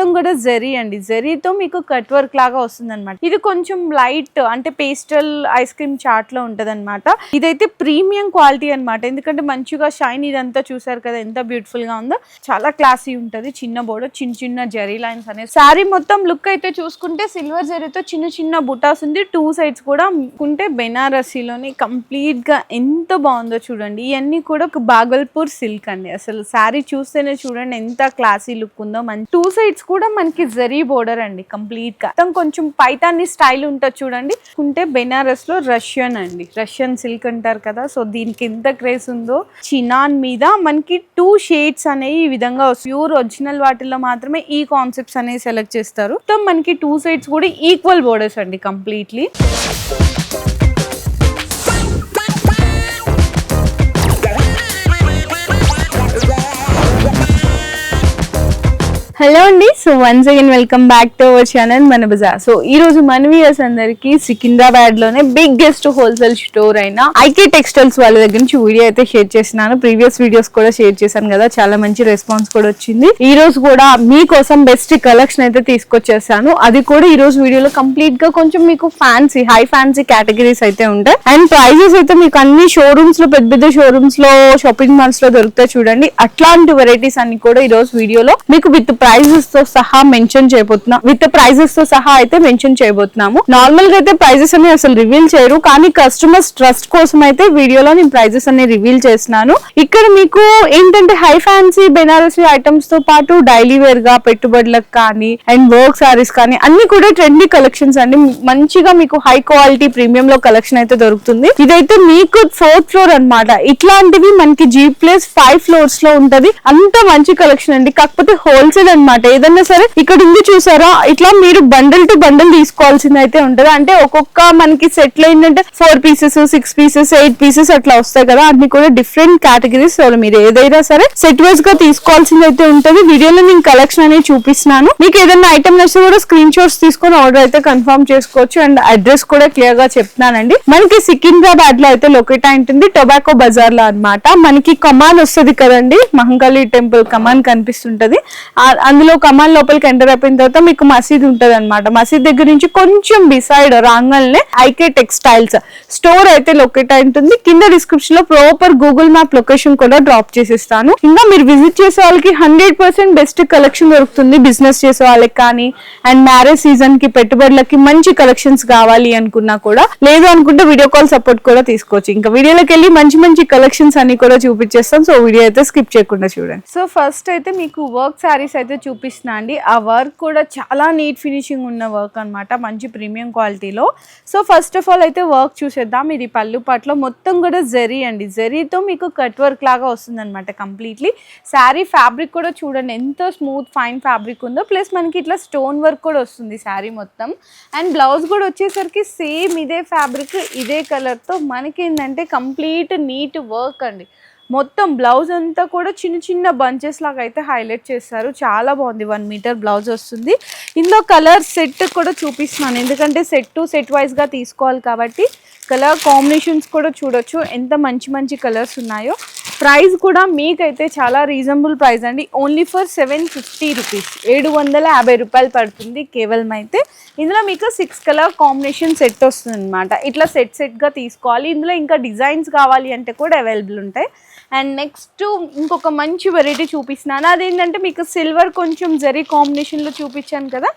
మొత్తం కూడా జరీ అండి, జరీతో మీకు కట్ వర్క్ లాగా వస్తుంది అనమాట. ఇది కొంచెం లైట్ అంటే పేస్టల్ ఐస్ క్రీమ్ చాట్ లో ఉంటది అనమాట. ఇదైతే ప్రీమియం క్వాలిటీ అనమాట, ఎందుకంటే మంచిగా షైన్ ఇదంతా చూసారు కదా ఎంత బ్యూటిఫుల్ గా ఉందో, చాలా క్లాసీ ఉంటది. చిన్న బోర్డర్, చిన్న చిన్న జరీ లైన్స్ అనేది. శారీ మొత్తం లుక్ అయితే చూసుకుంటే సిల్వర్ జరీతో చిన్న చిన్న బుటాస్ ఉంది, టూ సైడ్స్ కూడా ఉంటే బెనారసీలోని కంప్లీట్ గా ఎంత బాగుందో చూడండి. ఇవన్నీ కూడా ఒక బాగల్పూర్ సిల్క్ అండి. అసలు శారీ చూస్తేనే చూడండి ఎంత క్లాసీ లుక్ ఉందో. మంచి టూ సైడ్స్ కూడా మనకి జరీ బోర్డర్ అండి కంప్లీట్ గా. కొంచెం పైతాని స్టైల్ ఉంటుంది చూడండి. ఉంటే బెనారస్ లో రష్యన్ అండి, రష్యన్ సిల్క్ అంటారు కదా, సో దీనికి ఎంత క్రేజ్ ఉందో. చినాన్ మీద మనకి 2 షేడ్స్ అనేవి ఈ విధంగా ప్యూర్ ఒరిజినల్ వాటిల్లో మాత్రమే ఈ కాన్సెప్ట్స్ అనేవి సెలెక్ట్ చేస్తారు. సో మనకి 2 సైడ్స్ కూడా ఈక్వల్ బోర్డర్స్ అండి కంప్లీట్లీ. హలో అండి, so once again welcome back to our channel మన బజార్. సో ఈ రోజు మన వ్యూయర్స్ అందరికి సికింద్రాబాద్ లోనే బిగ్గెస్ట్ హోల్సేల్ స్టోర్ అయిన ఐకే టెక్స్టైల్స్ వాళ్ళ దగ్గర నుంచి వీడియో అయితే షేర్ చేస్తున్నాను. ప్రీవియస్ వీడియోస్ కూడా షేర్ చేశాను కదా, చాలా మంచి రెస్పాన్స్ కూడా వచ్చింది. ఈ రోజు కూడా మీకోసం బెస్ట్ కలెక్షన్ అయితే తీసుకొచ్చేసాను. అది కూడా ఈ రోజు వీడియోలో కంప్లీట్ గా కొంచెం మీకు ఫ్యాన్సీ, హై ఫ్యాన్సీ కేటగిరీస్ అయితే ఉంటాయి. అండ్ ప్రైజెస్ అయితే మీకు అన్ని షోరూమ్స్ లో, పెద్ద పెద్ద షోరూమ్స్ లో, షాపింగ్ మాల్స్ లో దొరుకుతాయి చూడండి. అట్లాంటి వెరైటీస్ అన్ని కూడా ఈ రోజు వీడియోలో మీకు విత్ ప్రైజెస్ తో సహా మెన్షన్ చేయబోతున్నాం. విత్ ప్రైజెస్ తో సహా అయితే మెన్షన్ చేయబోతున్నాము. నార్మల్ గా అయితే ప్రైజెస్ అన్ని అసలు రివీల్ చేయరు, కానీ కస్టమర్స్ ట్రస్ట్ కోసం అయితే వీడియోలో నేను ప్రైజెస్ అన్ని రివీల్ చేస్తున్నాను. ఇక్కడ మీకు ఏంటంటే హై ఫ్యాన్సీ బెనారసీ ఐటమ్స్ తో పాటు డైలీ వేర్ గా పెట్టుబడులకు కానీ అండ్ వర్క్ సారీస్ కానీ అన్ని కూడా ట్రెండీ కలెక్షన్స్ అండి. మంచిగా మీకు హై క్వాలిటీ ప్రీమియం లో కలెక్షన్ అయితే దొరుకుతుంది. ఇదైతే మీకు 4th ఫ్లోర్ అన్నమాట. ఇట్లాంటివి మనకి G+5 ఫ్లోర్స్ లో ఉంటది. అంత మంచి కలెక్షన్ అండి, కాకపోతే హోల్సేల్ అన్నమాట. ఏదన్నా సరే ఇక్కడ ఉంది చూసారా, ఇట్లా మీరు బండల్ టు బండల్ తీసుకోవాల్సింది అయితే ఉంటది. అంటే ఒక్కొక్క మనకి సెట్ లో ఏంటంటే 4 పీసెస్, 6 పీసెస్, 8 పీసెస్ అట్లా వస్తాయి కదా, అన్ని కూడా డిఫరెంట్ కేటగిరీస్. మీరు ఏదైనా సరే సెట్ వైజ్ గా తీసుకోవాల్సింది అయితే ఉంటది. వీడియోలో నేను కలెక్షన్ అనేది చూపిస్తున్నాను. మీకు ఏదైనా ఐటమ్ నచ్చితే కూడా స్క్రీన్ షాట్స్ తీసుకొని ఆర్డర్ అయితే కన్ఫర్మ్ చేసుకోవచ్చు. అండ్ అడ్రస్ కూడా క్లియర్ గా చెప్తున్నానండి. మనకి సికింద్రాబాద్ లో అయితే లొకేట్ అయి ఉంటుంది, టొబాకో బజార్ లో అన్నమాట. మనకి కమాన్ వస్తుంది కదండి, మహంకాళి టెంపుల్ కమాన్ కనిపిస్తుంటది. అందులో కమాన్ లోపలికి ఎంటర్ అయిపోయిన తర్వాత మీకు మసీద్ ఉంటది అనమాట. మసీద్ దగ్గర నుంచి కొంచెం బిసైడ్ రాంగల్నే ఐకే టెక్స్టైల్స్ స్టోర్ అయితే లొకేట్ అయి ఉంటుంది. కింద డిస్క్రిప్షన్ లో ప్రాపర్ గూగుల్ మ్యాప్ లొకేషన్ కూడా డ్రాప్ చేసిస్తాను. ఇంకా మీరు విజిట్ చేసే వాళ్ళకి 100% బెస్ట్ కలెక్షన్ దొరుకుతుంది. బిజినెస్ చేసే వాళ్ళకి కానీ అండ్ మ్యారేజ్ సీజన్ కి పెట్టుబడులకి మంచి కలెక్షన్స్ కావాలి అనుకున్నా కూడా, లేదు అనుకుంటే వీడియో కాల్ సపోర్ట్ కూడా తీసుకోవచ్చు. ఇంకా వీడియోలోకి వెళ్ళి మంచి మంచి కలెక్షన్స్ అన్ని కూడా చూపించేస్తాం. సో వీడియో అయితే స్కిప్ చేయకుండా చూడండి. సో ఫస్ట్ అయితే మీకు వర్క్ శారీస్ అయితే చూపిస్తున్నా అండి. ఆ వర్క్ కూడా చాలా నీట్ ఫినిషింగ్ ఉన్న వర్క్ అనమాట, మంచి ప్రీమియం క్వాలిటీలో. సో ఫస్ట్ ఆఫ్ ఆల్ అయితే వర్క్ చూసేద్దాం. ఇది పళ్ళు పాటలో మొత్తం కూడా జరీ అండి, జరీతో మీకు కట్ వర్క్ లాగా వస్తుంది అనమాట కంప్లీట్లీ. శారీ ఫ్యాబ్రిక్ కూడా చూడండి ఎంత స్మూత్ ఫైన్ ఫ్యాబ్రిక్ ఉందో, ప్లస్ మనకి ఇట్లా స్టోన్ వర్క్ కూడా వస్తుంది శారీ మొత్తం. అండ్ బ్లౌజ్ కూడా వచ్చేసరికి సేమ్ ఇదే ఫ్యాబ్రిక్, ఇదే కలర్తో మనకి ఏంటంటే కంప్లీట్ నీట్ వర్క్ అండి. మొత్తం బ్లౌజ్ అంతా కూడా చిన్న చిన్న బంచెస్ లాగా అయితే హైలైట్ చేస్తారు. చాలా బాగుంది. 1 మీటర్ బ్లౌజ్ వస్తుంది. ఇందులో కలర్ సెట్ కూడా చూపిస్తున్నాను, ఎందుకంటే సెట్ టు సెట్ వైజ్ గా తీసుకోవాలి కాబట్టి కలర్ కాంబినేషన్స్ కూడా చూడొచ్చు ఎంత మంచి మంచి కలర్స్ ఉన్నాయో. ప్రైస్ కూడా మీకైతే చాలా రీజనబుల్ ప్రైస్ అండి, ఓన్లీ ఫర్ 750 రూపీస్, 750 రూపాయలు పడుతుంది కేవలం. అయితే ఇందులో మీకు 6 కలర్ కాంబినేషన్ సెట్ వస్తుంది అనమాట. ఇట్లా సెట్గా తీసుకోవాలి. ఇందులో ఇంకా డిజైన్స్ కావాలి అంటే కూడా అవైలబుల్ ఉంటాయి. అండ్ నెక్స్ట్ ఇంకొక మంచి వెరైటీ చూపిస్తున్నాను. అదేంటంటే మీకు సిల్వర్ కొంచెం జరీ కాంబినేషన్లో చూపించాను కదా,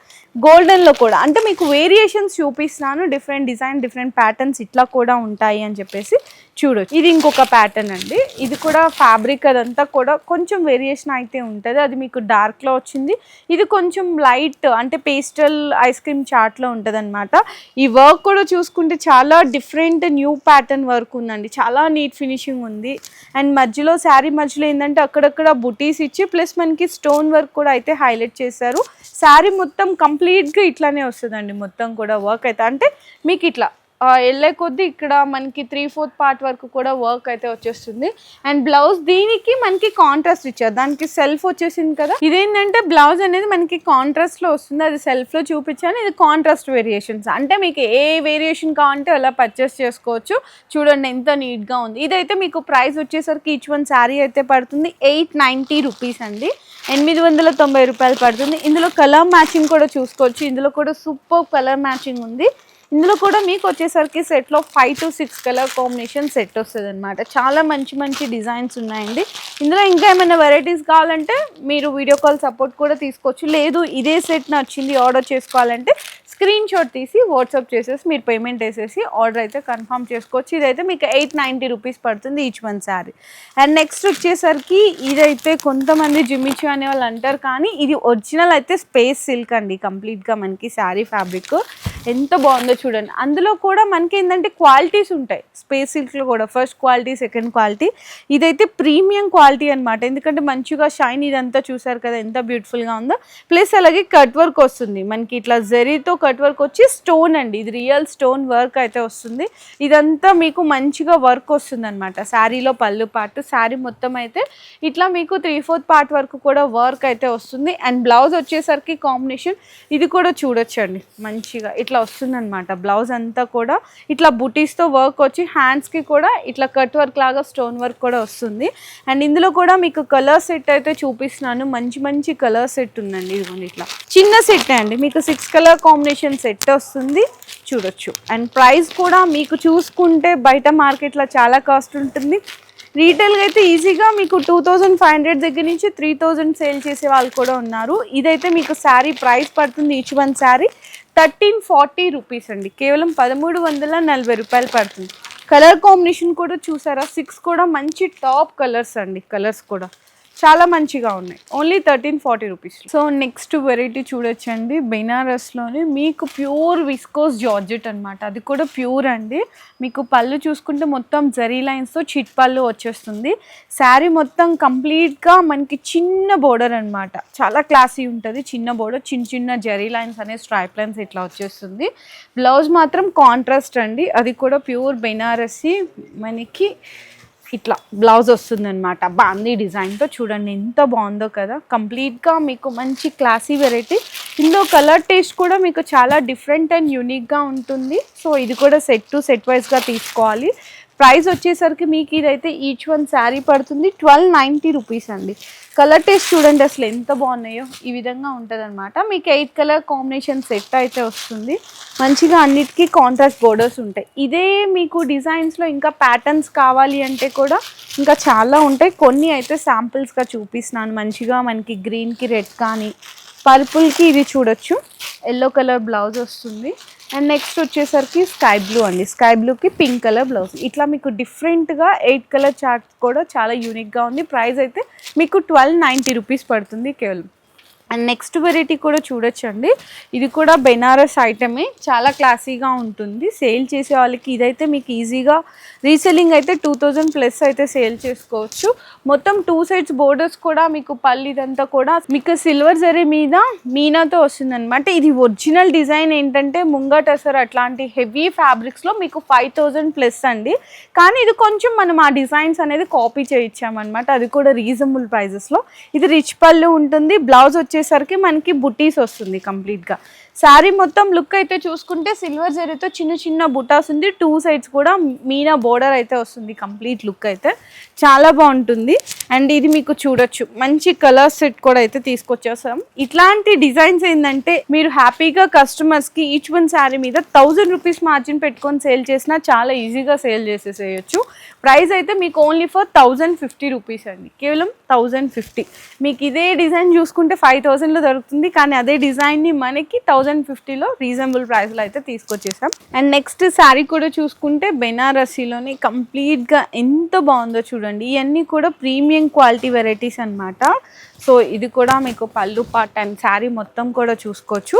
గోల్డెన్లో కూడా అంటే మీకు వేరియేషన్స్ చూపిస్తున్నాను. డిఫరెంట్ డిజైన్, డిఫరెంట్ ప్యాటర్న్స్ ఇట్లా కూడా ఉంటాయి అని చెప్పేసి చూడొచ్చు. ఇది ఇంకొక ప్యాటర్న్ అండి. ఇది కూడా ఫ్యాబ్రిక్ అదంతా కూడా కొంచెం వేరియేషన్ అయితే ఉంటుంది. అది మీకు డార్క్లో వచ్చింది. ఇది కొంచెం లైట్ అంటే పేస్టల్ ఐస్ క్రీమ్ చాట్లో ఉంటుంది అనమాట. ఈ వర్క్ కూడా చూసుకుంటే చాలా డిఫరెంట్ న్యూ ప్యాటర్న్ వర్క్ ఉందండి, చాలా నీట్ ఫినిషింగ్ ఉంది. అండ్ మధ్యలో శారీ మధ్యలో ఏంటంటే అక్కడక్కడ బుటీస్ ఇచ్చి ప్లస్ మనకి స్టోన్ వర్క్ కూడా అయితే హైలైట్ చేశారు. శారీ మొత్తం కంప్లీట్గా ఇట్లానే వస్తుందండి. మొత్తం కూడా వర్క్ అయితే అంటే మీకు ఇట్లా వెళ్ళే కొద్దీ ఇక్కడ మనకి 3/4 పార్ట్ వరకు కూడా వర్క్ అయితే వచ్చేస్తుంది. అండ్ బ్లౌజ్ దీనికి మనకి కాంట్రాస్ట్ ఇచ్చారు, దానికి సెల్ఫ్ వచ్చేసింది కదా. ఇదేంటంటే బ్లౌజ్ అనేది మనకి కాంట్రాస్ట్ లో వస్తుంది, అది సెల్ఫ్ లో చూపించాను. ఇది కాంట్రాస్ట్ వేరియేషన్స్, అంటే మీకు ఏ వేరియేషన్ కావాలంటే అలా పర్చేస్ చేసుకోవచ్చు. చూడండి ఎంత నీట్ గా ఉంది. ఇదైతే మీకు ప్రైస్ వచ్చేసరికి ఈచ్ వన్ శారీ అయితే పడుతుంది 890 రూపీస్ అండి. 890 రూపాయలు పడుతుంది. ఇందులో కలర్ మ్యాచింగ్ కూడా చూసుకోవచ్చు. ఇందులో కూడా సూపర్ కలర్ మ్యాచింగ్ ఉంది. ఇందులో కూడా మీకు వచ్చేసరికి సెట్లో 5 to 6 కలర్ కాంబినేషన్ సెట్ వస్తుంది అనమాట. చాలా మంచి మంచి డిజైన్స్ ఉన్నాయండి. ఇందులో ఇంకా ఏమైనా వెరైటీస్ కావాలంటే మీరు వీడియో కాల్ సపోర్ట్ కూడా తీసుకోవచ్చు. లేదు ఇదే సెట్ నచ్చింది ఆర్డర్ చేసుకోవాలంటే స్క్రీన్ షాట్ తీసి వాట్సాప్ చేసేసి మీరు పేమెంట్ వేసేసి ఆర్డర్ అయితే కన్ఫర్మ్ చేసుకోవచ్చు. ఇదైతే మీకు 890 రూపీస్ పడుతుంది each one sari. And next వచ్చేసరికి ఇదైతే కొంతమంది జిమ్మిచు అనే వాళ్ళు అంటారు, కానీ ఇది ఒరిజినల్ అయితే స్పేస్ సిల్క్ అండి. కంప్లీట్గా మనకి శారీ ఫ్యాబ్రిక్ ఎంత బాగుందో చూడండి. అందులో కూడా మనకి ఏంటంటే క్వాలిటీస్ ఉంటాయి స్పేస్ సిల్క్లో కూడా, ఫస్ట్ క్వాలిటీ సెకండ్ క్వాలిటీ. ఇదైతే ప్రీమియం క్వాలిటీ అనమాట. ఎందుకంటే మంచిగా షైన్ ఇదంతా చూసారు కదా ఎంత బ్యూటిఫుల్గా ఉందో. ప్లస్ అలాగే కట్ వర్క్ వస్తుంది మనకి, ఇట్లా జరీతో కట్ వర్క్ వచ్చి స్టోన్ అండి, ఇది రియల్ స్టోన్ వర్క్ అయితే వస్తుంది. ఇదంతా మీకు మంచిగా వర్క్ వస్తుంది అనమాట. శారీలో పళ్ళు పార్ట్, శారీ మొత్తం అయితే ఇట్లా మీకు 3/4 పార్ట్ వరకు కూడా వర్క్ అయితే వస్తుంది. అండ్ బ్లౌజ్ వచ్చేసరికి కాంబినేషన్ ఇది కూడా చూడొచ్చండి, మంచిగా ఇట్లా వస్తుంది అనమాట. బ్లౌజ్ అంతా కూడా ఇట్లా బుటీస్తో వర్క్ వచ్చి హ్యాండ్స్కి కూడా ఇట్లా కట్ వర్క్ లాగా స్టోన్ వర్క్ కూడా వస్తుంది. అండ్ ఇందులో కూడా మీకు కలర్ సెట్ అయితే చూపిస్తున్నాను. మంచి మంచి కలర్ సెట్ ఉందండి. ఇదిగోండి ఇట్లా చిన్న సెట్ అండి, మీకు 6 కలర్ కాంబినేషన్ సెట్ వస్తుంది చూడొచ్చు. అండ్ ప్రైస్ కూడా మీకు చూసుకుంటే బయట మార్కెట్లో చాలా కాస్ట్ ఉంటుంది. రీటైల్గా అయితే ఈజీగా మీకు 2500 దగ్గర నుంచి 3000 సేల్ చేసే వాళ్ళు కూడా ఉన్నారు. ఇదైతే మీకు శారీ ప్రైస్ పడుతుంది ఈచ్ వన్ శారీ 1340 రూపీస్ అండి. కేవలం 1340 రూపాయలు పడుతుంది. కలర్ కాంబినేషన్ కూడా చూసారా, 6 కూడా మంచి టాప్ కలర్స్ అండి. కలర్స్ కూడా చాలా మంచిగా ఉన్నాయి. Only 1340 rupees. So next variety చూడొచ్చండి, బెనారస్లోనే మీకు ప్యూర్ విస్కోస్ జార్జెట్ అనమాట. అది కూడా ప్యూర్ అండి. మీకు పళ్ళు చూసుకుంటే మొత్తం జరీ లైన్స్తో చిట్ పళ్ళు వచ్చేస్తుంది. శారీ మొత్తం కంప్లీట్గా మనకి చిన్న బోర్డర్ అనమాట, చాలా క్లాసీ ఉంటుంది. చిన్న బోర్డర్, చిన్న చిన్న జరీ లైన్స్ అనే స్ట్రైప్ లైన్స్ ఇట్లా వచ్చేస్తుంది. బ్లౌజ్ మాత్రం కాంట్రాస్ట్ అండి, అది కూడా ప్యూర్ బెనారసి మనకి ఇట్లా బ్లౌజ్ వస్తుంది అనమాట. బాందీ డిజైన్తో చూడండి ఎంత బాగుందో కదా. కంప్లీట్గా మీకు మంచి క్లాసీ వెరైటీ. ఇందులో కలర్ టేస్ట్ కూడా మీకు చాలా డిఫరెంట్ అండ్ యూనిక్గా ఉంటుంది. సో ఇది కూడా సెట్ టు సెట్ వైజ్గా తీసుకోవాలి. ప్రైస్ వచ్చేసరికి మీకు ఇదైతే ఈచ్ వన్ శారీ పడుతుంది 1290 రూపీస్ అండి. కలర్ టేస్ట్ చూడండి అసలు ఎంత బాగున్నాయో. ఈ విధంగా ఉంటుంది అనమాట. మీకు 8 కలర్ కాంబినేషన్ సెట్ అయితే వస్తుంది. మంచిగా అన్నిటికీ కాంట్రాస్ట్ బోర్డర్స్ ఉంటాయి. ఇదే మీకు డిజైన్స్లో ఇంకా ప్యాటర్న్స్ కావాలి అంటే కూడా ఇంకా చాలా ఉంటాయి. కొన్ని అయితే శాంపిల్స్గా చూపిస్తున్నాను. మంచిగా మనకి గ్రీన్కి రెడ్ కానీ, పర్పుల్కి ఇది చూడొచ్చు, ఎల్లో కలర్ బ్లౌజ్ వస్తుంది. అండ్ నెక్స్ట్ వచ్చేసరికి స్కై బ్లూ అండి, స్కై బ్లూకి పింక్ కలర్ బ్లౌజ్. ఇట్లా మీకు డిఫరెంట్గా 8 కలర్ చార్ట్ కూడా చాలా యూనిక్గా ఉంది. ప్రైస్ అయితే మీకు 1290 రూపీస్ పడుతుంది కేవలం. అండ్ నెక్స్ట్ వెరైటీ కూడా చూడొచ్చండి, ఇది కూడా బెనారస్ ఐటమే, చాలా క్లాసీగా ఉంటుంది. సేల్ చేసే వాళ్ళకి ఇదైతే మీకు ఈజీగా రీసెల్లింగ్ అయితే 2000+ అయితే సేల్ చేసుకోవచ్చు. మొత్తం 2 సైడ్స్ బోర్డర్స్ కూడా మీకు పళ్ళు ఇదంతా కూడా మీకు సిల్వర్ జరీ మీద మీనాతో వస్తుంది అనమాట. ఇది ఒరిజినల్ డిజైన్ ఏంటంటే ముంగటసర్ అట్లాంటి హెవీ ఫ్యాబ్రిక్స్లో మీకు 5000+ అండి. కానీ ఇది కొంచెం మనం ఆ డిజైన్స్ అనేది కాపీ చేయించామన్నమాట, అది కూడా రీజనబుల్ ప్రైజెస్లో. ఇది రిచ్ పళ్ళు ఉంటుంది. బ్లౌజ్ వచ్చేసరికి మనకి బుటీస్ వస్తుంది కంప్లీట్గా. శారీ మొత్తం లుక్ అయితే చూసుకుంటే సిల్వర్ జరీతో చిన్న చిన్న బుటాస్ ఉంది. 2 సైడ్స్ కూడా మీనా బోర్డర్ అయితే వస్తుంది. కంప్లీట్ లుక్ అయితే చాలా బాగుంటుంది. అండ్ ఇది మీకు చూడొచ్చు మంచి కలర్ సెట్ కూడా అయితే తీసుకొచ్చేసాం. ఇట్లాంటి డిజైన్స్ ఏంటంటే మీరు హ్యాపీగా కస్టమర్స్కి ఈచ్ వన్ శారీ మీద 1000 రూపీస్ మార్జిన్ పెట్టుకొని సేల్ చేసినా చాలా ఈజీగా సేల్ చేసేసేయచ్చు. ప్రైస్ అయితే మీకు ఓన్లీ ఫర్ 1050 రూపీస్ అండి, కేవలం 1050. మీకు ఇదే డిజైన్ చూసుకుంటే 5000లో దొరుకుతుంది, కానీ అదే డిజైన్ని మనకి 1050లో రీజనబుల్ ప్రైస్లో అయితే తీసుకొచ్చేసాం. అండ్ నెక్స్ట్ శారీ కూడా చూసుకుంటే బెనారసీలోని కంప్లీట్గా ఎంత బాగుందో చూడండి. ఇవన్నీ కూడా ప్రీమియం క్వాలిటీ వెరైటీస్ అనమాట. సో ఇది కూడా మీకు పళ్ళు పార్ట్ అండ్ శారీ మొత్తం కూడా చూసుకోవచ్చు.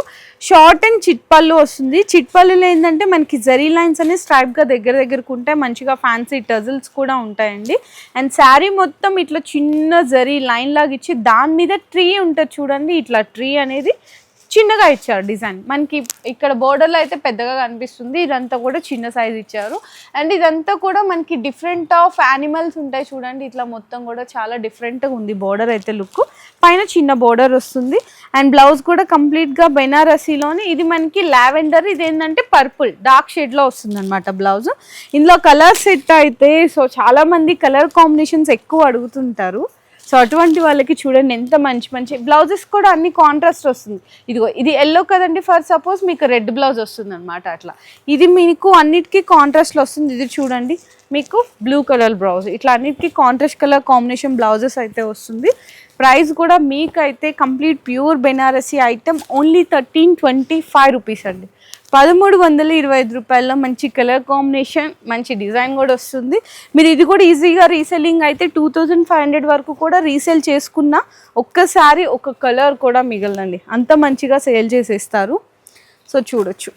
షార్ట్ అండ్ చిట్ పళ్ళు వస్తుంది. చిట్ పళ్ళులో ఏంటంటే మనకి జరీ లైన్స్ అనేవి స్ట్రైప్గా దగ్గరకు ఉంటాయి. మంచిగా ఫ్యాన్సీ టజిల్స్ కూడా ఉంటాయండి. అండ్ శారీ మొత్తం ఇట్లా చిన్న జరీ లైన్ లాగా ఇచ్చి దాని మీద ట్రీ ఉంటుంది చూడండి. ఇట్లా ట్రీ అనేది చిన్నగా ఇచ్చారు డిజైన్. మనకి ఇక్కడ బోర్డర్లో అయితే పెద్దగా కనిపిస్తుంది, ఇదంతా కూడా చిన్న సైజ్ ఇచ్చారు. అండ్ ఇదంతా కూడా మనకి డిఫరెంట్ ఆఫ్ యానిమల్స్ ఉంటాయి చూడండి. ఇట్లా మొత్తం కూడా చాలా డిఫరెంట్గా ఉంది బోర్డర్ అయితే లుక్. పైన చిన్న బోర్డర్ వస్తుంది. అండ్ బ్లౌజ్ కూడా కంప్లీట్గా బెనారసీలోని ఇది మనకి లావెండర్, ఇది ఏంటంటే పర్పుల్ డార్క్ షేడ్లో వస్తుంది అనమాట బ్లౌజ్. ఇందులో కలర్ సెట్ అయితే సో చాలామంది కలర్ కాంబినేషన్స్ ఎక్కువ అడుగుతుంటారు. సో అటువంటి వాళ్ళకి చూడండి ఎంత మంచి మంచి బ్లౌజెస్ కూడా అన్ని కాంట్రాస్ట్ వస్తుంది. ఇదిగో ఇది ఎల్లో కదండి, ఫర్ సపోజ్ మీకు రెడ్ బ్లౌజ్ వస్తుంది అనమాట. అట్లా ఇది మీకు అన్నిటికీ కాంట్రాస్ట్లో వస్తుంది. ఇది చూడండి మీకు బ్లూ కలర్ బ్లౌజ్, ఇట్లా అన్నిటికీ కాంట్రాస్ట్ కలర్ కాంబినేషన్ బ్లౌజెస్ అయితే వస్తుంది. ప్రైస్ కూడా మీకైతే complete pure Banarasi item only 1325 rupees అండి. 1325 రూపాయల్లో మంచి కలర్ కాంబినేషన్, మంచి డిజైన్ కూడా వస్తుంది. మీరు ఇది కూడా ఈజీగా రీసెల్లింగ్ అయితే 2500 వరకు కూడా రీసేల్ చేసుకున్న ఒక్కసారి ఒక కలర్ కూడా మిగలదండి, అంత మంచిగా సేల్ చేసేస్తారు. సో చూడొచ్చు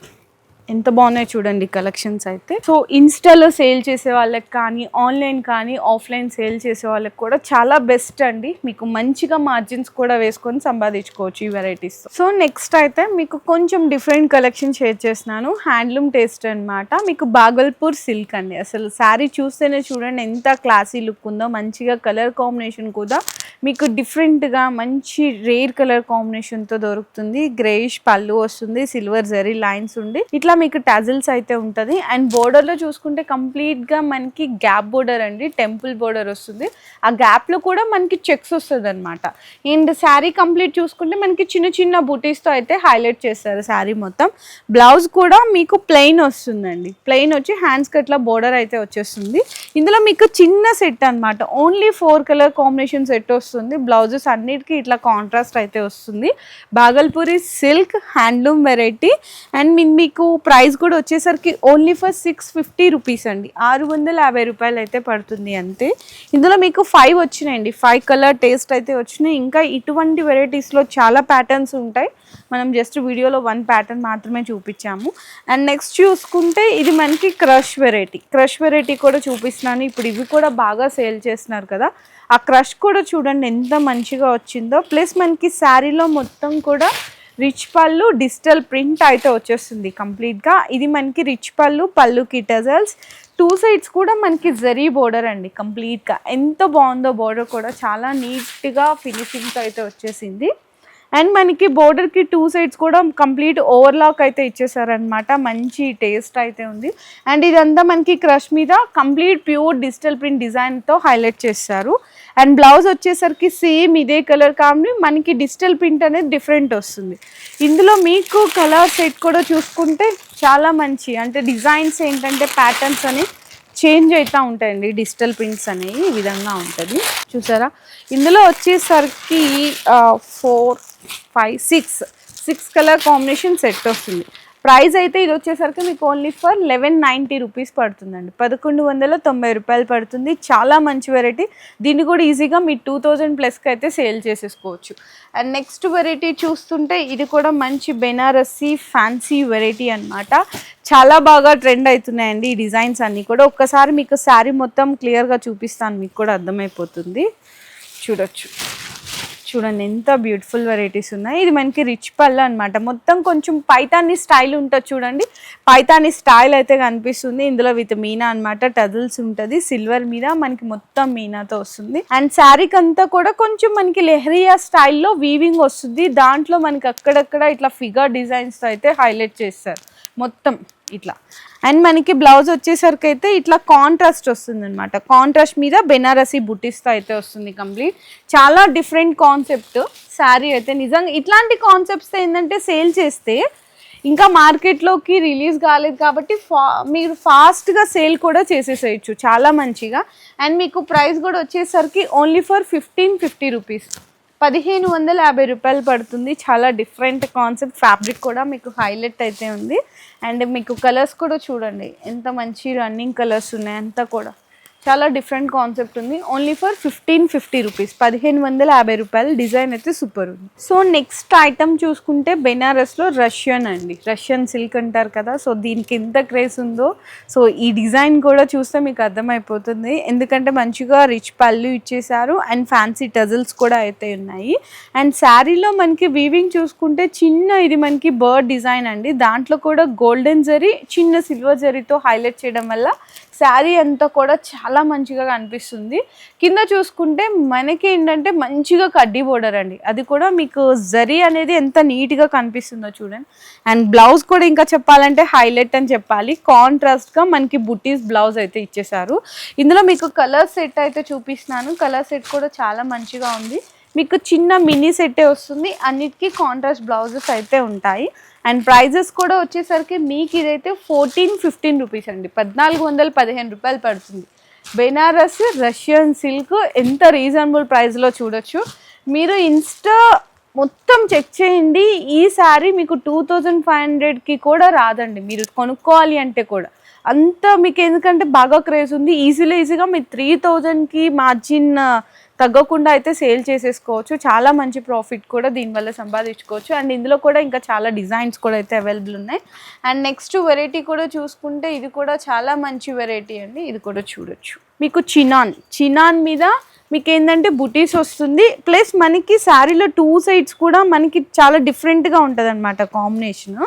ఎంత బాగున్నాయి చూడండి కలెక్షన్స్ అయితే. సో ఇన్స్టాలో సేల్ చేసే వాళ్ళకి కానీ, ఆన్లైన్ కానీ, ఆఫ్లైన్ సేల్ చేసే వాళ్ళకి కూడా చాలా బెస్ట్ అండి. మీకు మంచిగా మార్జిన్స్ కూడా వేసుకొని సంపాదించుకోవచ్చు ఈ వెరైటీస్. సో నెక్స్ట్ అయితే మీకు కొంచెం డిఫరెంట్ కలెక్షన్ షేర్ చేస్తున్నాను. హ్యాండ్లూమ్ టేస్ట్ అనమాట. మీకు బాగల్పూర్ సిల్క్ అండి. అసలు శారీ చూస్తేనే చూడండి ఎంత క్లాసీ లుక్ ఉందో. మంచిగా కలర్ కాంబినేషన్ కూడా మీకు డిఫరెంట్గా మంచి రేర్ కలర్ కాంబినేషన్తో దొరుకుతుంది. గ్రేయిష్ పళ్ళు వస్తుంది, సిల్వర్ జరీ లైన్స్ ఉండి ఇట్లా మీకు టాజిల్స్ అయితే ఉంటుంది. అండ్ బోర్డర్లో చూసుకుంటే కంప్లీట్గా మనకి గ్యాప్ బోర్డర్ అండి, టెంపుల్ బోర్డర్ వస్తుంది. ఆ గ్యాప్లో కూడా మనకి చెక్స్ వస్తుంది అనమాట. అండ్ శారీ కంప్లీట్ చూసుకుంటే మనకి చిన్న చిన్న బూటీస్తో అయితే హైలైట్ చేస్తారు శారీ మొత్తం. బ్లౌజ్ కూడా మీకు ప్లెయిన్ వస్తుందండి, ప్లెయిన్ వచ్చి హ్యాండ్స్ కట్లా బోర్డర్ అయితే వచ్చేస్తుంది. ఇందులో మీకు చిన్న సెట్ అనమాట, ఓన్లీ 4 కలర్ కాంబినేషన్ సెట్ వస్తుంది. బ్లౌజెస్ అన్నిటికీ ఇట్లా కాంట్రాస్ట్ అయితే వస్తుంది. Bhagalpuri silk handloom variety. And మీకు ప్రైస్ కూడా వచ్చేసరికి ఓన్లీ ఫర్ 650 రూపీస్ అండి, 650 రూపాయలు అయితే పడుతుంది అంతే. ఇందులో మీకు 5 వచ్చినాయండి, 5 కలర్ టేస్ట్ అయితే వచ్చినాయి. ఇంకా ఇటువంటి వెరైటీస్లో చాలా ప్యాటర్న్స్ ఉంటాయి, మనం జస్ట్ వీడియోలో 1 ప్యాటర్న్ మాత్రమే చూపించాము. అండ్ నెక్స్ట్ చూసుకుంటే ఇది మనకి క్రష్ వెరైటీ కూడా చూపిస్తున్నాను. ఇప్పుడు ఇవి కూడా బాగా సేల్ చేస్తున్నారు కదా, ఆ క్రష్ కూడా చూడండి ఎంత మంచిగా వచ్చిందో. ప్లస్ మనకి శారీలో మొత్తం కూడా రిచ్ పళ్ళు, డిజిటల్ ప్రింట్ అయితే వచ్చేస్తుంది కంప్లీట్గా. ఇది మనకి రిచ్ పళ్ళుకి టజల్స్, 2 సైడ్స్ కూడా మనకి జరీ బోర్డర్ అండి కంప్లీట్గా. ఎంత బాగుందో బోర్డర్ కూడా, చాలా నీట్గా ఫినిషింగ్తో అయితే వచ్చేసింది. అండ్ మనకి బోర్డర్కి 2 సైడ్స్ కూడా కంప్లీట్ ఓవర్లాక్ అయితే ఇచ్చేసారనమాట. మంచి టేస్ట్ అయితే ఉంది. అండ్ ఇదంతా మనకి క్రష్ మీద కంప్లీట్ ప్యూర్ డిజిటల్ ప్రింట్ డిజైన్తో హైలైట్ చేస్తారు. అండ్ బ్లౌజ్ వచ్చేసరికి సేమ్ ఇదే కలర్ కాబట్టి మనకి డిజిటల్ ప్రింట్ అనేది డిఫరెంట్ వస్తుంది. ఇందులో మీకు కలర్ సెట్ కూడా చూసుకుంటే చాలా మంచి, అంటే డిజైన్స్ ఏంటంటే ప్యాటర్న్స్ అని చేంజ్ అవుతూ ఉంటాయండి. డిజిటల్ ప్రింట్స్ అనేవి ఈ విధంగా ఉంటుంది చూసారా. ఇందులో వచ్చేసరికి 4, 5, 6 కలర్ కాంబినేషన్ సెట్ వస్తుంది. ప్రైస్ అయితే ఇది వచ్చేసరికి మీకు ఓన్లీ ఫర్ 1190 రూపీస్ పడుతుందండి, 1190 రూపాయలు పడుతుంది. చాలా మంచి వెరైటీ. దీన్ని కూడా ఈజీగా మీ 2000+ అయితే సేల్ చేసేసుకోవచ్చు. అండ్ నెక్స్ట్ వెరైటీ చూస్తుంటే ఇది కూడా మంచి బెనారసీ ఫ్యాన్సీ వెరైటీ అనమాట. చాలా బాగా ట్రెండ్ అవుతున్నాయండి ఈ డిజైన్స్ అన్నీ కూడా. ఒక్కసారి మీకు శారీ మొత్తం క్లియర్గా చూపిస్తాను, మీకు కూడా అర్థమైపోతుంది. చూడండి ఎంత బ్యూటిఫుల్ వెరైటీస్ ఉన్నాయి. ఇది మనకి రిచ్ పళ్ళు అనమాట. మొత్తం కొంచెం పైతానీ స్టైల్ ఉంటుంది చూడండి, పైతానీ స్టైల్ అయితే కనిపిస్తుంది. ఇందులో విత్ మీనా అనమాట, టజల్స్ ఉంటుంది. సిల్వర్ మీద మనకి మొత్తం మీనాతో వస్తుంది. అండ్ శారీకి అంతా కూడా కొంచెం మనకి లెహరియా స్టైల్లో వీవింగ్ వస్తుంది. దాంట్లో మనకి అక్కడక్కడ ఇట్లా ఫిగర్ డిజైన్స్తో అయితే హైలైట్ చేస్తారు మొత్తం ఇట్లా. అండ్ మనకి బ్లౌజ్ వచ్చేసరికి అయితే ఇట్లా కాంట్రాస్ట్ వస్తుంది అనమాట. కాంట్రాస్ట్ మీద బెనారసీ బుటీస్తో అయితే వస్తుంది కంప్లీట్. చాలా డిఫరెంట్ కాన్సెప్ట్ శారీ అయితే. నిజంగా ఇట్లాంటి కాన్సెప్ట్స్ ఏంటంటే సేల్ చేస్తే ఇంకా మార్కెట్లోకి రిలీజ్ కాలేదు కాబట్టి మీరు ఫాస్ట్గా సేల్ కూడా చేసేసేయచ్చు చాలా మంచిగా. అండ్ మీకు ప్రైస్ కూడా వచ్చేసరికి ఓన్లీ ఫర్ 1550 రూపీస్, 1550 రూపాయలు పడుతుంది. చాలా డిఫరెంట్ కాన్సెప్ట్. ఫ్యాబ్రిక్ కూడా మీకు హైలైట్ అయితే ఉంది. అండ్ మీకు కలర్స్ కూడా చూడండి ఎంత మంచి రన్నింగ్ కలర్స్ ఉన్నాయి. అంతా కూడా చాలా డిఫరెంట్ కాన్సెప్ట్ ఉంది. ఓన్లీ ఫర్ 1550 రూపీస్, 1550 రూపాయలు. డిజైన్ అయితే సూపర్ ఉంది. సో నెక్స్ట్ ఐటమ్ చూసుకుంటే బెనారస్లో రష్యన్ అండి, రష్యన్ సిల్క్ అంటారు కదా. సో దీనికి ఎంత క్రేజ్ ఉందో సో ఈ డిజైన్ కూడా చూస్తే మీకు అర్థమైపోతుంది. ఎందుకంటే మంచిగా రిచ్ పళ్ళు ఇచ్చేసారు అండ్ ఫ్యాన్సీ టజల్స్ కూడా అయితే ఉన్నాయి. అండ్ శారీలో మనకి వీవింగ్ చూసుకుంటే చిన్న ఇది మనకి బర్డ్ డిజైన్ అండి. దాంట్లో కూడా గోల్డెన్ జరీ, చిన్న సిల్వర్ జరీతో హైలైట్ చేయడం వల్ల శారీ అంతా కూడా చాలా చాలా మంచిగా కనిపిస్తుంది. కింద చూసుకుంటే మనకి ఏంటంటే మంచిగా కడ్డీ బోర్డర్ అండి, అది కూడా మీకు జరీ అనేది ఎంత నీట్గా కనిపిస్తుందో చూడండి. అండ్ బ్లౌజ్ కూడా ఇంకా చెప్పాలంటే హైలైట్ అని చెప్పాలి, కాంట్రాస్ట్గా మనకి బుటీస్ బ్లౌజ్ అయితే ఇచ్చేసారు. ఇందులో మీకు కలర్ సెట్ అయితే చూపిస్తున్నాను, కలర్ సెట్ కూడా చాలా మంచిగా ఉంది. మీకు చిన్న మినీ సెట్టే వస్తుంది, అన్నిటికీ కాంట్రాస్ట్ బ్లౌజెస్ అయితే ఉంటాయి. అండ్ ప్రైజెస్ కూడా వచ్చేసరికి మీకు ఇదైతే 14-15 రూపీస్ అండి, 1415 రూపాయలు పడుతుంది. బెనారస్ రష్యన్ సిల్క్ ఎంత రీజనబుల్ ప్రైస్లో చూడొచ్చు. మీరు ఇన్స్టా మొత్తం చెక్ చేయండి, ఈ శారీ మీకు 2500కి కూడా రాదండి మీరు కొనుక్కోవాలి అంటే కూడా. అంత మీకు ఎందుకంటే బాగా క్రేజ్ ఉంది, ఈజీగా మీరు 3000కి మార్జిన్ తగ్గకుండా అయితే సేల్ చేసేసుకోవచ్చు. చాలా మంచి ప్రాఫిట్ కూడా దీనివల్ల సంపాదించుకోవచ్చు. అండ్ ఇందులో కూడా ఇంకా చాలా డిజైన్స్ కూడా అయితే అవైలబుల్ ఉన్నాయి. అండ్ నెక్స్ట్ వెరైటీ కూడా చూసుకుంటే ఇది కూడా చాలా మంచి వెరైటీ అండి, ఇది కూడా చూడొచ్చు. మీకు చినాన్ మీద మీకు ఏంటంటే బుటీస్ వస్తుంది, ప్లస్ మనకి శారీలో 2 సైడ్స్ కూడా మనకి చాలా డిఫరెంట్గా ఉంటుంది అనమాట కాంబినేషన్.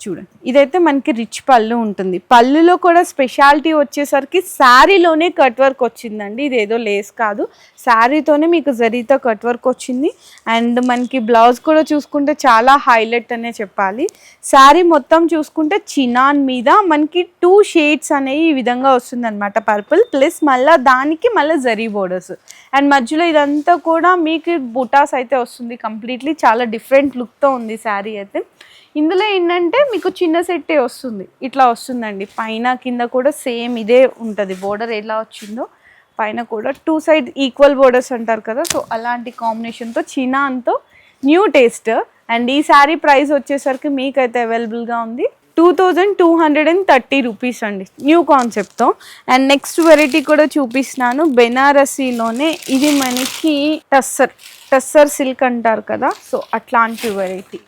చూడండి, ఇదైతే మనకి రిచ్ పళ్ళు ఉంటుంది. పళ్ళులో కూడా స్పెషాలిటీ వచ్చేసరికి శారీలోనే కట్ వర్క్ వచ్చిందండి, ఇది ఏదో లేస్ కాదు, శారీతోనే మీకు జరీతో కట్ వర్క్ వచ్చింది. అండ్ మనకి బ్లౌజ్ కూడా చూసుకుంటే చాలా హైలైట్ అనే చెప్పాలి. శారీ మొత్తం చూసుకుంటే చినాన్ మీద మనకి 2 షేడ్స్ అనేవి ఈ విధంగా వస్తుంది అనమాట, పర్పుల్ ప్లస్ మళ్ళీ దానికి మళ్ళీ జరీ బోర్డర్స్. అండ్ మధ్యలో ఇదంతా కూడా మీకు బుటాస్ అయితే వస్తుంది కంప్లీట్లీ, చాలా డిఫరెంట్ లుక్తో ఉంది శారీ అయితే. ఇందులో ఏంటంటే మీకు చిన్న సెట్టే వస్తుంది, ఇట్లా వస్తుందండి, పైన కింద కూడా సేమ్ ఇదే ఉంటుంది. బోర్డర్ ఎలా వచ్చిందో పైన కూడా 2 సైడ్ ఈక్వల్ బోర్డర్స్ అంటారు కదా, సో అలాంటి కాంబినేషన్తో చినాన్తో న్యూ టేస్ట్. అండ్ ఈ శారీ ప్రైస్ వచ్చేసరికి మీకైతే అవైలబుల్గా ఉంది 2230 రూపీస్ అండి, న్యూ కాన్సెప్ట్తో. అండ్ నెక్స్ట్ వెరైటీ కూడా చూపిస్తున్నాను, బెనారసీలోనే ఇది మనకి టస్సర్ సిల్క్ అంటారు కదా, సో అట్లాంటి వెరైటీ.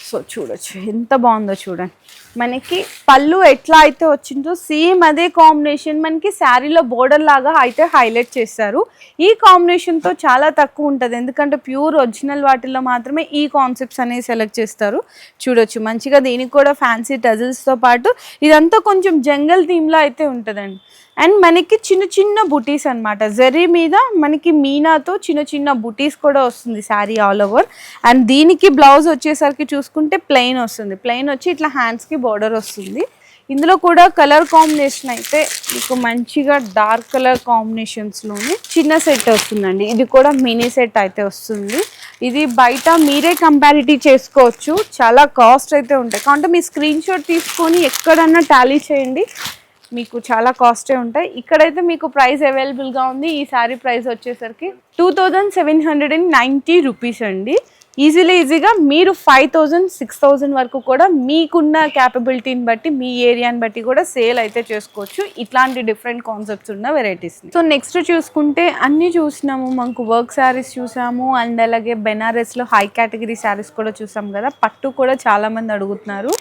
సో చూడొచ్చు ఎంత బాగుందో చూడండి, మనకి పళ్ళు ఎట్లా అయితే వచ్చిందో సేమ్ అదే కాంబినేషన్ మనకి శారీలో బోర్డర్ లాగా అయితే హైలైట్ చేస్తారు. ఈ కాంబినేషన్తో చాలా తక్కువ ఉంటుంది, ఎందుకంటే ప్యూర్ ఒరిజినల్ వాటిల్లో మాత్రమే ఈ కాన్సెప్ట్స్ అనేవి సెలెక్ట్ చేస్తారు. చూడొచ్చు మంచిగా, దీనికి కూడా ఫ్యాన్సీ టజిల్స్తో పాటు ఇదంతా కొంచెం జంగల్ థీమ్లో అయితే ఉంటుందండి. అండ్ మనకి చిన్న చిన్న బుటీస్ అనమాట, జరీ మీద మనకి మీనాతో చిన్న చిన్న బుటీస్ కూడా వస్తుంది శారీ ఆల్ ఓవర్. అండ్ దీనికి బ్లౌజ్ వచ్చేసరికి చూసుకుంటే ప్లెయిన్ వస్తుంది, ప్లెయిన్ వచ్చి ఇట్లా హ్యాండ్స్కి బార్డర్ వస్తుంది. ఇందులో కూడా కలర్ కాంబినేషన్ అయితే మీకు మంచిగా డార్క్ కలర్ కాంబినేషన్స్లోనే చిన్న సెట్ వస్తుందండి, ఇది కూడా మినీ సెట్ అయితే వస్తుంది. ఇది బయట మీరే కంపారిటివ్ చేసుకోవచ్చు, చాలా కాస్ట్ అయితే ఉంటాయి, కాబట్టి మీ స్క్రీన్ షాట్ తీసుకొని ఎక్కడన్నా టాలీ చేయండి, మీకు చాలా కాస్టే ఉంటాయి. ఇక్కడైతే మీకు ప్రైస్ అవైలబుల్గా ఉంది, ఈ సారీ ప్రైస్ వచ్చేసరికి 2790 రూపీస్ అండి. ఈజీగా మీరు 5000-6000 వరకు కూడా మీకున్న క్యాపబిలిటీని బట్టి మీ ఏరియాని బట్టి కూడా సేల్ అయితే చేసుకోవచ్చు, ఇట్లాంటి డిఫరెంట్ కాన్సెప్ట్స్ ఉన్న వెరైటీస్. సో నెక్స్ట్ చూసుకుంటే అన్నీ చూసినాము, మనకు వర్క్ శారీస్ చూసాము, అండ్ అలాగే బెనారస్లో హై కేటగిరీ శారీస్ కూడా చూసాం కదా. పట్టు కూడా చాలా మంది అడుగుతున్నారు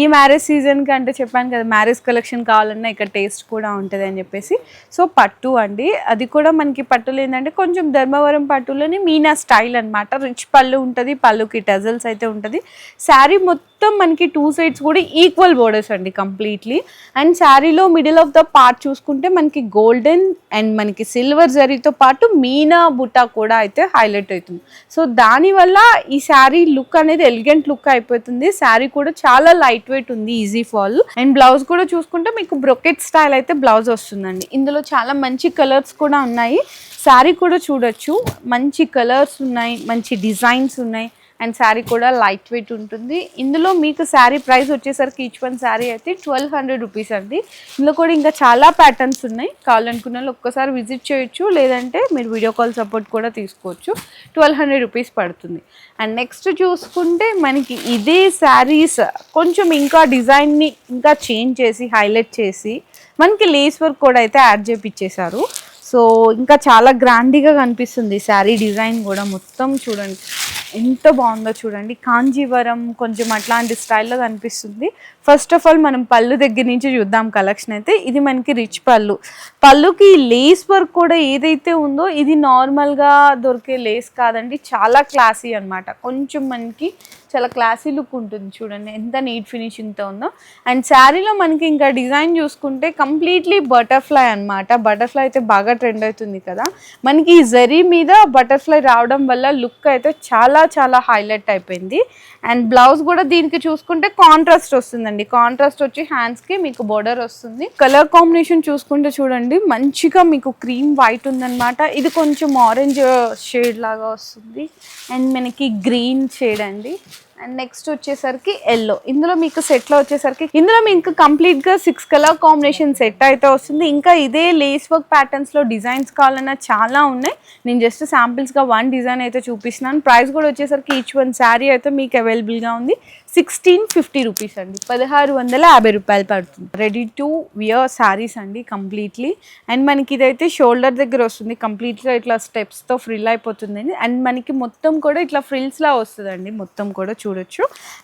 ఈ మ్యారేజ్ సీజన్కి, అంటే చెప్పాను కదా మ్యారేజ్ కలెక్షన్ కావాలన్నా ఇక్కడ టేస్ట్ కూడా ఉంటుంది అని చెప్పేసి. సో పట్టు అండి, అది కూడా మనకి పట్టులు ఏంటంటే కొంచెం ధర్మవరం పట్టులోని మీనా స్టైల్ అనమాట, రిచ్ పళ్ళు ఉంటుంది, పళ్ళుకి టజల్స్ అయితే ఉంటుంది. శారీ మొత్తం మనకి 2 సైడ్స్ కూడా ఈక్వల్ బోర్డర్స్ అండి కంప్లీట్లీ. అండ్ శారీలో మిడిల్ ఆఫ్ ద పార్ట్ చూసుకుంటే మనకి గోల్డెన్ అండ్ మనకి సిల్వర్ జరీతో పాటు మీనా బుట్ట కూడా అయితే హైలైట్ అవుతుంది. సో దానివల్ల ఈ శారీ లుక్ అనేది ఎలిగెంట్ లుక్ అయిపోతుంది. శారీ కూడా చాలా లైట్ వెయిట్ ఉంది, ఈజీ ఫాల్. అండ్ బ్లౌజ్ కూడా చూసుకుంటే మీకు బ్రొకెట్ స్టైల్ అయితే బ్లౌజ్ వస్తుందండి. ఇందులో చాలా మంచి కలర్స్ కూడా ఉన్నాయి, శారీ కూడా చూడొచ్చు మంచి కలర్స్ ఉన్నాయి, మంచి డిజైన్స్ ఉన్నాయి. అండ్ శారీ కూడా లైట్ వెయిట్ ఉంటుంది. ఇందులో మీకు శారీ ప్రైస్ వచ్చేసరికి ఈచ్ వన్ శారీ అయితే 1200 రూపీస్ అండి. ఇందులో కూడా ఇంకా చాలా ప్యాటర్న్స్ ఉన్నాయి, కావాలనుకున్న వాళ్ళు ఒక్కసారి విజిట్ చేయొచ్చు, లేదంటే మీరు వీడియో కాల్ సపోర్ట్ కూడా తీసుకోవచ్చు. 1200 రూపీస్ పడుతుంది. అండ్ నెక్స్ట్ చూసుకుంటే మనకి ఇదే శారీస్ కొంచెం ఇంకా డిజైన్ని ఇంకా చేంజ్ చేసి హైలైట్ చేసి మనకి లేస్ వర్క్ కూడా అయితే యాడ్ చేపిచ్చేశారు. సో ఇంకా చాలా గ్రాండ్గా కనిపిస్తుంది శారీ డిజైన్ కూడా. మొత్తం చూడండి ఎంత బాగుందో చూడండి, కాంజీవరం కొంచెం అట్లాంటి స్టైల్లో కనిపిస్తుంది. ఫస్ట్ ఆఫ్ ఆల్ మనం పళ్ళు దగ్గర నుంచి చూద్దాం కలెక్షన్ అయితే. ఇది మనకి రిచ్ పళ్ళు, పళ్ళుకి లేస్ వర్క్ కూడా ఏదైతే ఉందో ఇది నార్మల్గా దొరికే లేస్ కాదండి, చాలా క్లాసీ అనమాట. కొంచెం మనకి చాలా క్లాసీ లుక్ ఉంటుంది చూడండి ఎంత నీట్ ఫినిషింగ్తో ఉందో. అండ్ శారీలో మనకి ఇంకా డిజైన్ చూసుకుంటే కంప్లీట్లీ బటర్ఫ్లై అనమాట. బటర్ఫ్లై అయితే బాగా ట్రెండ్ అవుతుంది కదా, మనకి ఈ జరీ మీద బటర్ఫ్లై రావడం వల్ల లుక్ అయితే చాలా చాలా హైలైట్ అయిపోయింది. అండ్ బ్లౌజ్ కూడా దీనికి చూసుకుంటే కాంట్రాస్ట్ వస్తుందండి. కాంట్రాస్ట్ వచ్చి హ్యాండ్స్కి మీకు బోర్డర్ వస్తుంది. కలర్ కాంబినేషన్ చూసుకుంటే చూడండి మంచిగా మీకు క్రీమ్ వైట్ ఉందన్నమాట. ఇది కొంచెం ఆరెంజ్ షేడ్ లాగా వస్తుంది. అండ్ మనకి గ్రీన్ షేడ్ అండి. అండ్ నెక్స్ట్ వచ్చేసరికి ఎల్లో. ఇందులో మీకు సెట్లో వచ్చేసరికి ఇందులో మీకు కంప్లీట్గా 6 కలర్ కాంబినేషన్ సెట్ అయితే వస్తుంది. ఇంకా ఇదే లేస్ వర్క్ ప్యాటర్న్స్లో డిజైన్స్ కావాలన్నా చాలా ఉన్నాయి. నేను జస్ట్ శాంపిల్స్గా 1 డిజైన్ అయితే చూపిస్తున్నాను. ప్రైస్ కూడా వచ్చేసరికి ఈచ్ వన్ శారీ అయితే మీకు అవైలబుల్గా ఉంది 1650 రూపీస్ అండి. 1650 రూపాయలు పడుతుంది. రెడీ టు వియర్ శారీస్ అండి కంప్లీట్లీ. అండ్ మనకి ఇదైతే షోల్డర్ దగ్గర వస్తుంది కంప్లీట్గా ఇట్లా స్టెప్స్తో ఫ్రిల్ అయిపోతుందండి. అండ్ మనకి మొత్తం కూడా ఇట్లా ఫ్రిల్స్లా వస్తుందండి మొత్తం కూడా చూడొచ్చు.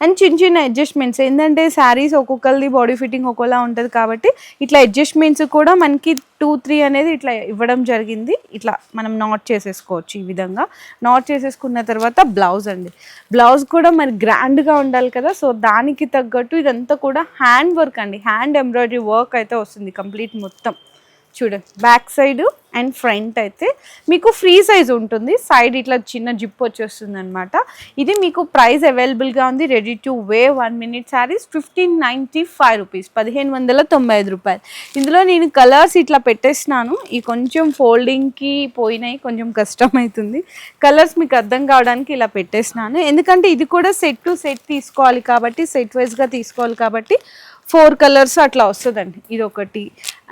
అండ్ చిన్న చిన్న అడ్జస్ట్మెంట్స్ ఏంటంటే శారీస్ ఒక్కొక్కరిది బాడీ ఫిట్టింగ్ ఒక్కోలా ఉంటుంది కాబట్టి ఇట్లా అడ్జస్ట్మెంట్స్ కూడా మనకి 2-3 అనేది ఇట్లా ఇవ్వడం జరిగింది. ఇట్లా మనం నాట్ చేసేసుకోవచ్చు. ఈ విధంగా నాట్ చేసేసుకున్న తర్వాత బ్లౌజ్ అండి. బ్లౌజ్ కూడా మరి గ్రాండ్గా ఉండాలి కదా, సో దానికి తగ్గట్టు ఇదంతా కూడా హ్యాండ్ వర్క్ అండి. హ్యాండ్ ఎంబ్రాయిడరీ వర్క్ అయితే వస్తుంది కంప్లీట్ మొత్తం. చూడండి బ్యాక్ సైడ్ అండ్ ఫ్రంట్ అయితే మీకు ఫ్రీ సైజ్ ఉంటుంది. సైడ్ ఇట్లా చిన్న జిప్ వచ్చేస్తుంది అనమాట. ఇది మీకు ప్రైస్ అవైలబుల్గా ఉంది. Ready to way 1 minute saris 1595 rupees, 1595 రూపాయలు. ఇందులో నేను కలర్స్ ఇట్లా పెట్టేసినాను. ఈ కొంచెం ఫోల్డింగ్కి పోయినాయి, కొంచెం కష్టం అవుతుంది. కలర్స్ మీకు అర్థం కావడానికి ఇలా పెట్టేసినాను. ఎందుకంటే ఇది కూడా సెట్ టు సెట్ తీసుకోవాలి కాబట్టి, సెట్ వైజ్గా తీసుకోవాలి కాబట్టి 4 కలర్స్ అట్లా వస్తుందండి. ఇది ఒకటి.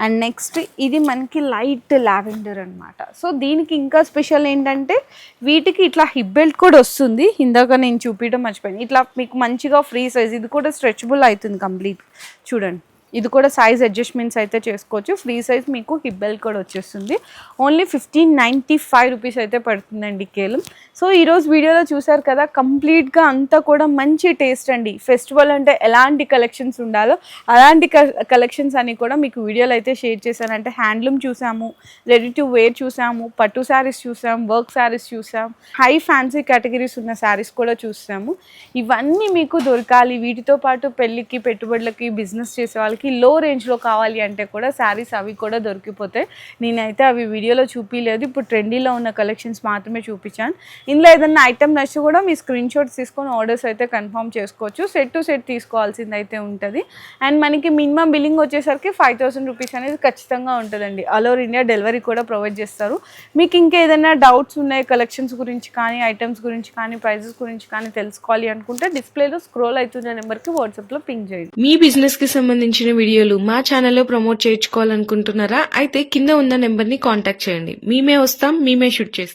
అండ్ నెక్స్ట్ ఇది మనకి లైట్ లావెండర్ అనమాట. సో దీనికి ఇంకా స్పెషల్ ఏంటంటే వీటికి ఇట్లా హిప్ బెల్ట్ కూడా వస్తుంది. ఇందాక నేను చూపించడం మర్చిపోయాను. ఇట్లా మీకు మంచిగా ఫ్రీ సైజ్, ఇది కూడా స్ట్రెచబుల్ అవుతుంది కంప్లీట్. చూడండి ఇది కూడా సైజ్ అడ్జస్ట్మెంట్స్ అయితే చేసుకోవచ్చు. ఫ్రీ సైజ్ మీకు హిప్ బెల్ట్ కూడా వచ్చేస్తుంది. ఓన్లీ 1595 రూపీస్ అయితే పడుతుందండి కేవలం. సో ఈరోజు వీడియోలో చూసారు కదా కంప్లీట్గా అంతా కూడా మంచి టేస్ట్ అండి. ఫెస్టివల్ అంటే ఎలాంటి కలెక్షన్స్ ఉండాలో అలాంటి కలెక్షన్స్ అని కూడా మీకు వీడియోలో అయితే షేర్ చేశాను. అంటే హ్యాండ్లూమ్ చూసాము, రెడీ టు వేర్ చూసాము, పట్టు శారీస్ చూసాము, వర్క్ శారీస్ చూసాము, హై ఫ్యాన్సీ కేటగిరీస్ ఉన్న శారీస్ కూడా చూసాము. ఇవన్నీ మీకు దొరకాలి. వీటితో పాటు పెళ్ళికి, పెట్టుబడులకి, బిజినెస్ చేసే వాళ్ళకి లో రేంజ్లో కావాలి అంటే కూడా శారీస్ అవి కూడా దొరికిపోతాయి. నేనైతే అవి వీడియోలో చూపించలేదు, ఇప్పుడు ట్రెండీలో ఉన్న కలెక్షన్స్ మాత్రమే చూపించాను. ఇందులో ఏదైనా ఐటమ్ నచ్చి కూడా మీ స్క్రీన్ షాట్స్ తీసుకొని ఆర్డర్స్ అయితే కన్ఫర్మ్ చేసుకోవచ్చు. సెట్ టు సెట్ తీసుకోవాల్సింది అయితే ఉంటుంది. అండ్ మనకి మినిమం బిల్లింగ్ వచ్చేసరికి 5000 రూపీస్ అనేది ఖచ్చితంగా ఉంటుందండి. ఆల్ ఓవర్ ఇండియా డెలివరీ కూడా ప్రొవైడ్ చేస్తారు. మీకు ఇంకేదైనా డౌట్స్ ఉన్నాయి కలెక్షన్స్ గురించి కానీ, ఐటమ్స్ గురించి కానీ, ప్రైజెస్ గురించి కానీ తెలుసుకోవాలి అనుకుంటే డిస్ప్లేలో స్క్రోల్ అవుతున్న నెంబర్కి వాట్సాప్లో పింగ్ చేయండి. మీ బిజినెస్ కి సంబంధించిన వీడియోలు మా ఛానల్లో ప్రమోట్ చేయించుకోవాలనుకుంటున్నారా? అయితే కింద ఉన్న నెంబర్ ని కాంటాక్ట్ చేయండి. మేమే వస్తాం, మేమే షూట్ చేస్తాం.